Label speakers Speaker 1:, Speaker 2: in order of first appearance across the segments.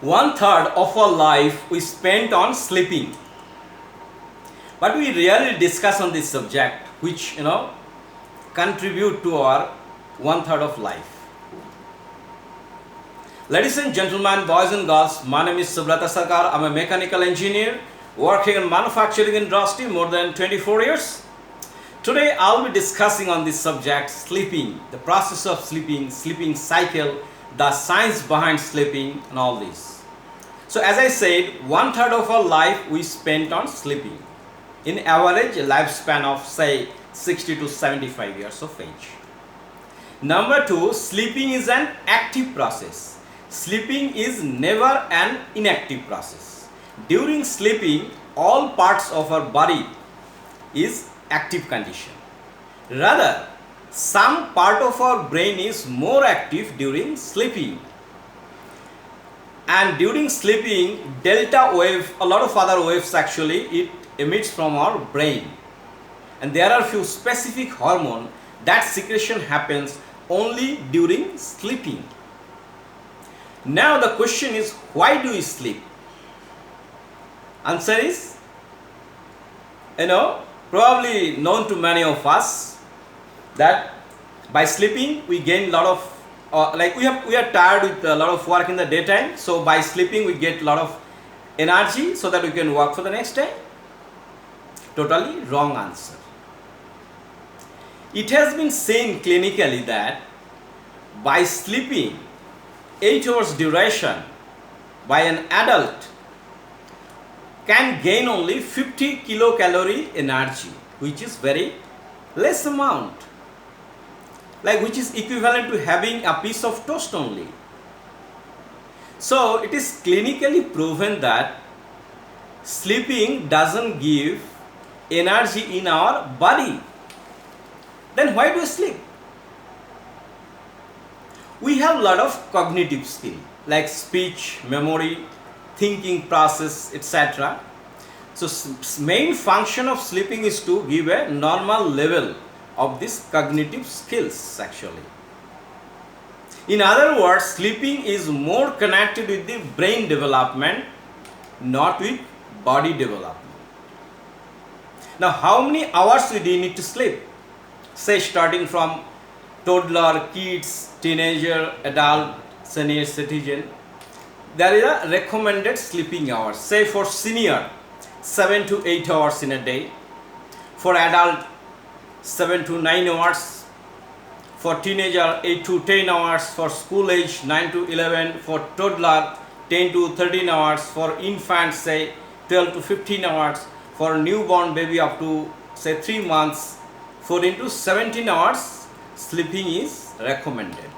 Speaker 1: One third of our life we spent on sleeping, but we rarely discuss on this subject, which contribute to our one third of life. Ladies and gentlemen, boys and girls, my name is Subrata Sarker. I'm a mechanical engineer working in manufacturing industry more than 24 years. Today I'll be discussing on this subject, sleeping, the process of sleeping, sleeping cycle, the science behind sleeping and all this. So as I said, one third of our life we spent on sleeping. In average, a lifespan of say 60 to 75 years of age. Number two, sleeping is an active process. Sleeping is never an inactive process. During sleeping, all parts of our body is active condition. Rather, some part of our brain is more active during sleeping. And during sleeping, delta wave, a lot of other waves actually, it emits from our brain. And there are few specific hormone that secretion happens only during sleeping. Now the question is, why do we sleep? Answer is, probably known to many of us that by sleeping we gain a lot of we are tired with a lot of work in the daytime, so by sleeping we get a lot of energy so that we can work for the next day. Totally wrong answer. It has been seen clinically that by sleeping 8 hours duration by an adult can gain only 50 kilocalorie energy, which is very less amount, which is equivalent to having a piece of toast only. So it is clinically proven that sleeping doesn't give energy in our body. Then why do we sleep? We have a lot of cognitive skill like speech, memory, thinking process, etc. So main function of sleeping is to give a normal level of these cognitive skills actually. In other words, sleeping is more connected with the brain development, not with body development. Now, how many hours do you need to sleep? Say starting from toddler, kids, teenager, adult, senior citizen. There is a recommended sleeping hours. Say for senior, 7 to 8 hours in a day. For adult, 7 to 9 hours. For teenager, 8 to 10 hours. For school age, 9 to 11. For toddler, 10 to 13 hours. For infant, say 12 to 15 hours. For newborn baby up to say 3 months, 14 to 17 hours sleeping is recommended.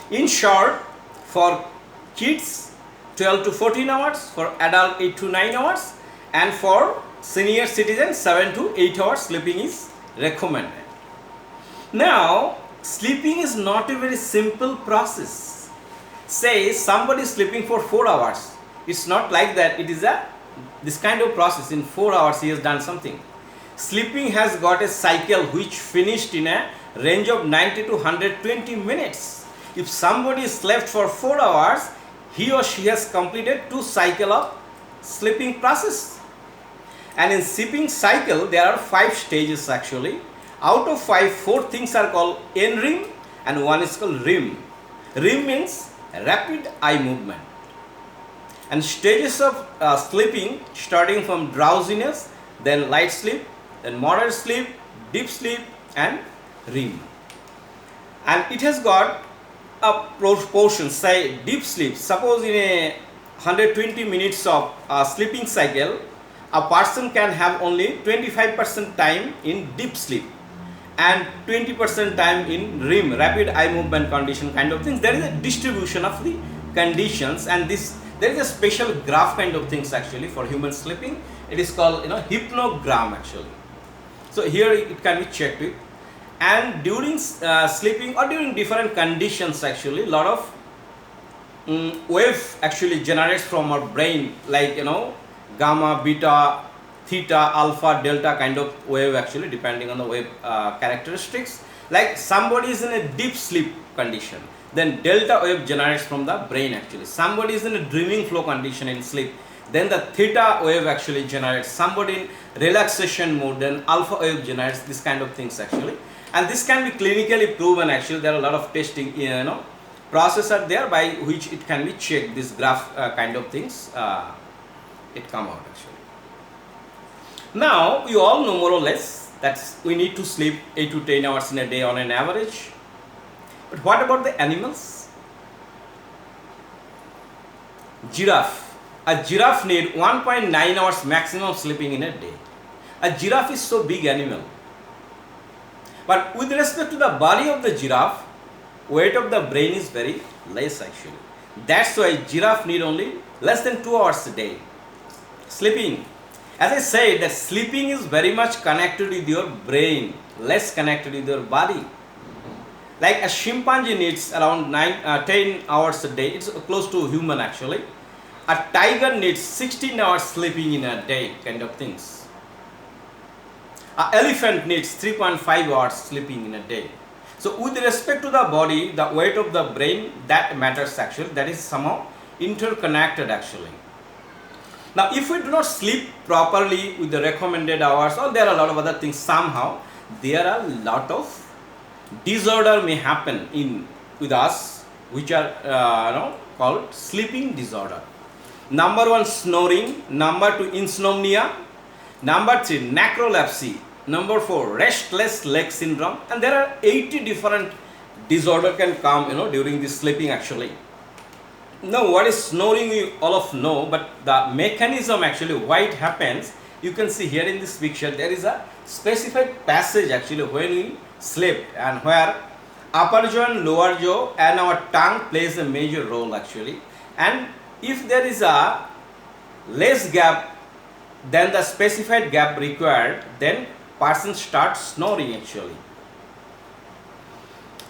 Speaker 1: In short, for kids 12 to 14 hours, for adult 8 to 9 hours, and for senior citizens 7 to 8 hours sleeping is recommended. Now, sleeping is not a very simple process. Say somebody is sleeping for 4 hours. It's not like that. It is this kind of process. In 4 hours he has done something. Sleeping has got a cycle which finished in a range of 90 to 120 minutes. If somebody slept for 4 hours, he or she has completed 2 cycles of sleeping process. And in sleeping cycle, there are 5 stages actually. Out of 5, 4 things are called NREM and 1 is called REM. REM means rapid eye movement. And stages of sleeping starting from drowsiness, then light sleep, then moderate sleep, deep sleep and REM. And it has got a proportion, say deep sleep. Suppose in a 120 minutes of sleeping cycle, a person can have only 25% time in deep sleep and 20% time in REM, rapid eye movement condition kind of things. There is a distribution of the conditions, and there is a special graph kind of things actually for human sleeping. It is called hypnogram actually. So here it can be checked with. And during sleeping or during different conditions actually, lot of wave actually generates from our brain, like gamma, beta, theta, alpha, delta kind of wave actually, depending on the wave characteristics. Like somebody is in a deep sleep condition, then delta wave generates from the brain actually. Somebody is in a dreaming flow condition in sleep, then the theta wave actually generates. Somebody in relaxation mode, then alpha wave generates. This kind of things actually, and this can be clinically proven actually. There are a lot of testing process are there by which it can be checked. This graph kind of things it come out actually. Now you all know more or less that we need to sleep 8 to 10 hours in a day on an average. But what about the animals? Giraffe. A giraffe need 1.9 hours maximum sleeping in a day. A giraffe is so big animal. But with respect to the body of the giraffe, weight of the brain is very less actually. That's why giraffe need only less than 2 hours a day. Sleeping. As I said, that sleeping is very much connected with your brain, less connected with your body. Like a chimpanzee needs around 10 hours a day. It's close to human actually. A tiger needs 16 hours sleeping in a day, kind of things. An elephant needs 3.5 hours sleeping in a day. So with respect to the body, the weight of the brain, that matters actually. That is somehow interconnected actually. Now if we do not sleep properly with the recommended hours, or there are a lot of other things, somehow there are a lot of disorder may happen with us, which are called sleeping disorder. Number 1, snoring. Number 2, insomnia. Number 3, narcolepsy. Number 4, restless leg syndrome. And there are 80 different disorder can come during this sleeping actually. Now what is snoring you all of know, but the mechanism actually why it happens, you can see here in this picture. There is a specified passage actually when we sleep, and where upper jaw and lower jaw and our tongue plays a major role actually. And if there is a less gap than the specified gap required, then person starts snoring actually.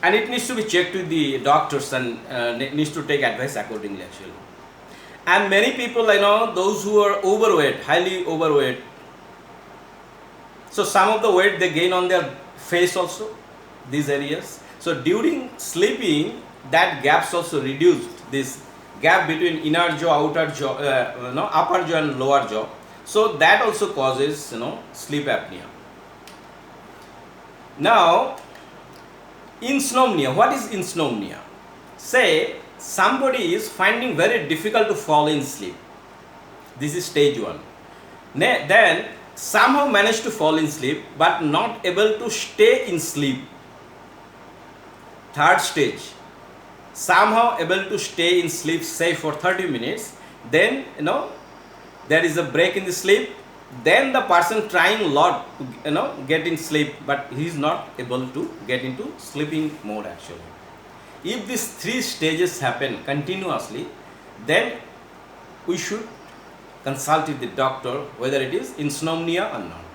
Speaker 1: And it needs to be checked with the doctors and needs to take advice accordingly actually. And many people those who are overweight, highly overweight, so some of the weight they gain on their face also, these areas. So during sleeping, that gaps also reduced, this gap between inner jaw, outer jaw, upper jaw and lower jaw. So that also causes sleep apnea. Now insomnia. What is insomnia? Say somebody is finding very difficult to fall in sleep. This is stage 1. Then somehow managed to fall in sleep but not able to stay in sleep. Third stage, somehow able to stay in sleep say for 30 minutes. Then there is a break in the sleep. Then the person trying a lot to get in sleep, but he is not able to get into sleeping mode actually. If these 3 stages happen continuously, then we should consult with the doctor whether it is insomnia or not.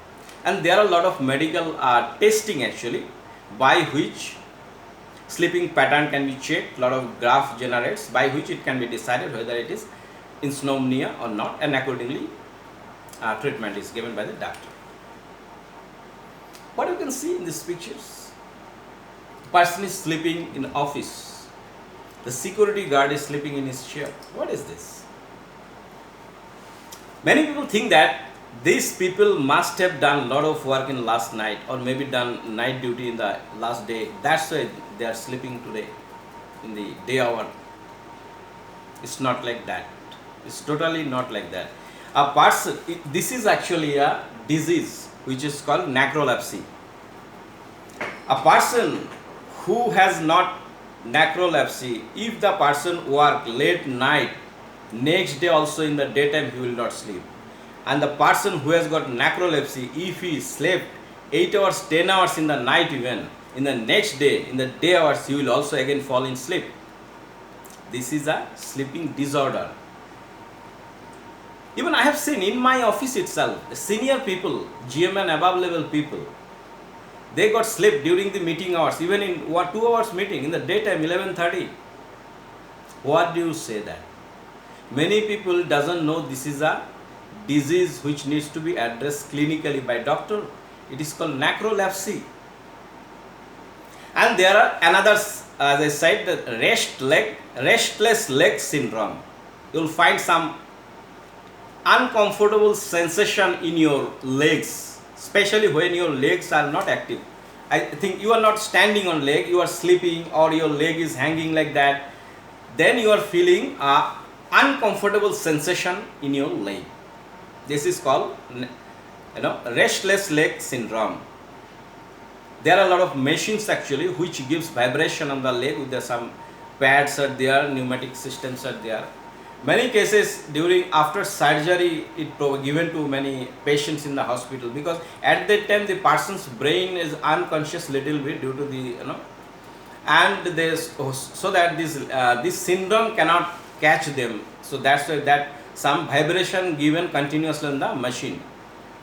Speaker 1: And there are a lot of medical testing actually by which sleeping pattern can be checked. A lot of graph generates by which it can be decided whether it is insomnia or not, and accordingly treatment is given by the doctor. What you can see in these pictures, the person is sleeping in office, the security guard is sleeping in his chair. What is this? Many people think that these people must have done a lot of work in last night, or maybe done night duty in the last day. That's why they are sleeping today in the day hour. It's not like that. It's totally not like that. A person, this is actually a disease which is called narcolepsy. A person who has not narcolepsy, if the person work late night, next day also in the daytime he will not sleep. And the person who has got narcolepsy, if he slept 8 hours, 10 hours in the night even, in the next day, in the day hours, he will also again fall in sleep. This is a sleeping disorder. Even I have seen in my office itself, the senior people, GM and above level people, they got sleep during the meeting hours, even in 2 hours meeting, in the daytime 11:30. What do you say that? Many people doesn't know this is a disease which needs to be addressed clinically by doctor. It is called narcolepsy. And there are another as I said, the restless leg syndrome. You'll find some uncomfortable sensation in your legs, especially when your legs are not active. I think you are not standing on leg, you are sleeping, or your leg is hanging like that. Then you are feeling a uncomfortable sensation in your leg. This is called, restless leg syndrome. There are a lot of machines actually which gives vibration on the leg with some pads are there, pneumatic systems are there. Many cases during after surgery it given to many patients in the hospital, because at that time the person's brain is unconscious little bit due to the and this, so that this syndrome cannot catch them, so that's why that some vibration given continuously in the machine.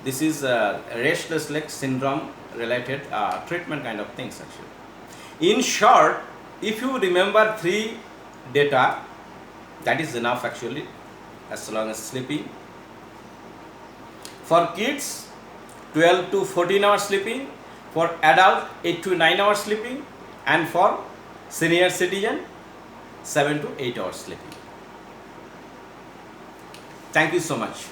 Speaker 1: This is restless leg syndrome related treatment kind of things actually. In short, if you remember 3 data, that is enough actually, as long as sleeping. For kids, 12 to 14 hours sleeping. For adult, 8 to 9 hours sleeping. And for senior citizen, 7 to 8 hours sleeping. Thank you so much.